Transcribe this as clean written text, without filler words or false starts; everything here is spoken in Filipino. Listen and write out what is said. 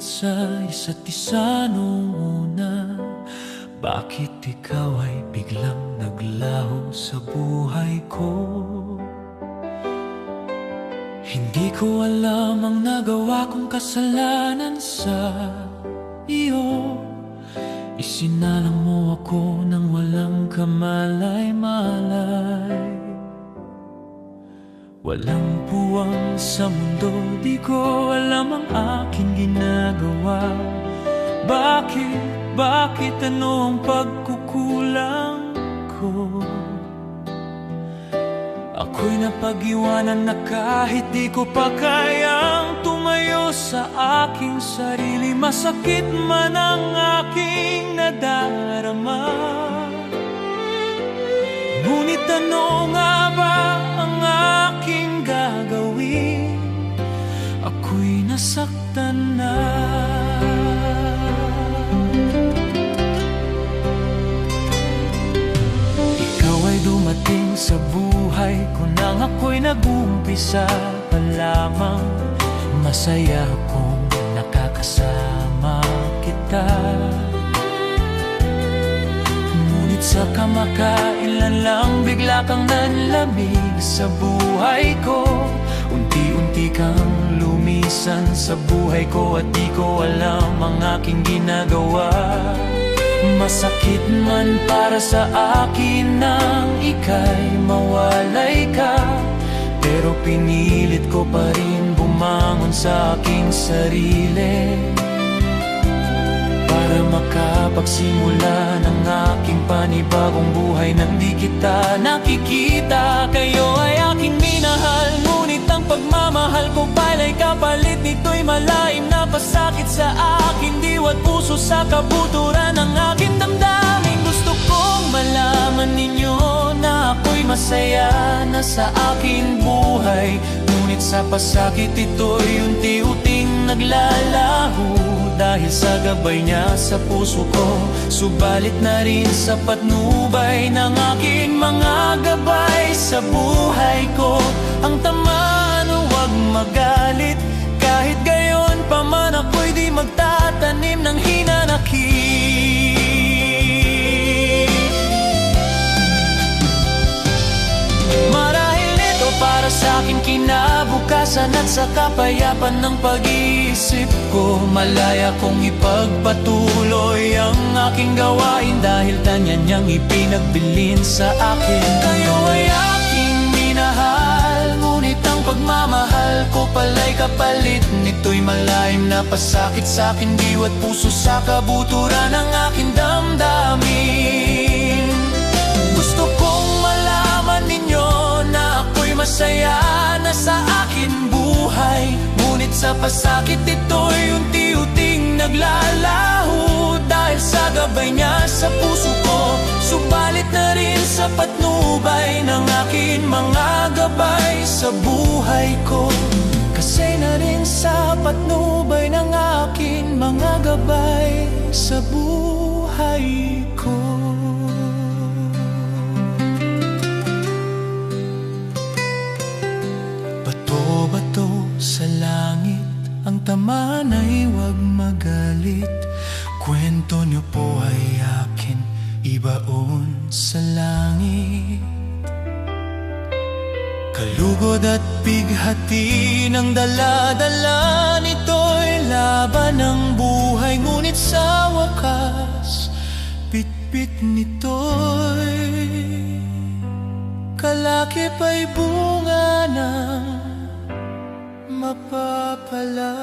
sa isa't isa noong una. Bakit ikaw ay biglang naglaho sa buhay ko? Hindi ko alam ang nagawa kong kasalanan sa iyo. Isinalang mo ako nang walang kamalay-malay. Walang puwang sa mundo, di ko alam ang aking ginagawa. Bakit ano ang pagkukulang ko? Ako'y napag-iwanan na kahit di ko pa kayang tumayo sa aking sarili. Masakit man ang aking nadarama, ngunit ano nga ba ang aking gagawin? Ako'y nasaktan na. Ikaw ay dumating sa buhay ko nang ako'y nag-uumpisa pa lamang. Masaya kong nakakasama kita, ngunit sa kamakailan lang bigla kang nanlamig sa buhay ko. Unti-unti kang lumisan sa buhay ko at di ko alam ang aking ginagawa. Masakit man para sa akin nang ika'y mawalay ka, pero pinilit ko pa rin bumangon sa aking sarili para makapagsimula ng aking panibagong buhay nang di kita nakikita. Kayo ay aking minahal, ngunit ang pagmamahal ko pala'y kapalit nito'y malalim na pasakit sa aking diwa at puso, sa kabuturan ng aking damdamin. Gusto kong malaman ninyo na ako'y masaya na sa aking buhay, ngunit sa pasakit ito'y unti-unting naglalaho. Dahil sa gabay niya sa puso ko, subalit na rin sa patnubay ng aking mga gabay sa buhay ko. Ang tamaan, huwag magalit, kahit gayon pa man ako'y di magtatanim ng hinanakit. Marahil ito para sa aking kinabukasan at sa kapayapaan ng pag-iisip ko. Malaya kong ipagpatuloy ang aking gawain dahil tanya niyang ipinagbilin sa akin. Kayo ay aking minahal, ngunit ang pagmamahal ko pala'y kapalit nito'y malalim na pasakit sa aking diwa at puso, sa kabuturan ng aking damdamin. Gusto kong malaman ninyo na ako'y masaya na sa aking buhay, ngunit sa pasakit ito'y unti-unting naglalaho. Dahil sa gabay niya sa puso ko, subalit na rin sa patnubay ng aking mga gabay sa buhay ko. Kasi na rin sa patnubay ng aking mga gabay sa buhay ko. Bato-bato sa langit, ang tamaan ay huwag magalit. Kwento niyo po ay akin ibaon sa langit. Kalugod at bighati ng dala-dala nito'y laban ng buhay, ngunit sa wakas bitbit nito'y kalakip ay bunga ng mapapala.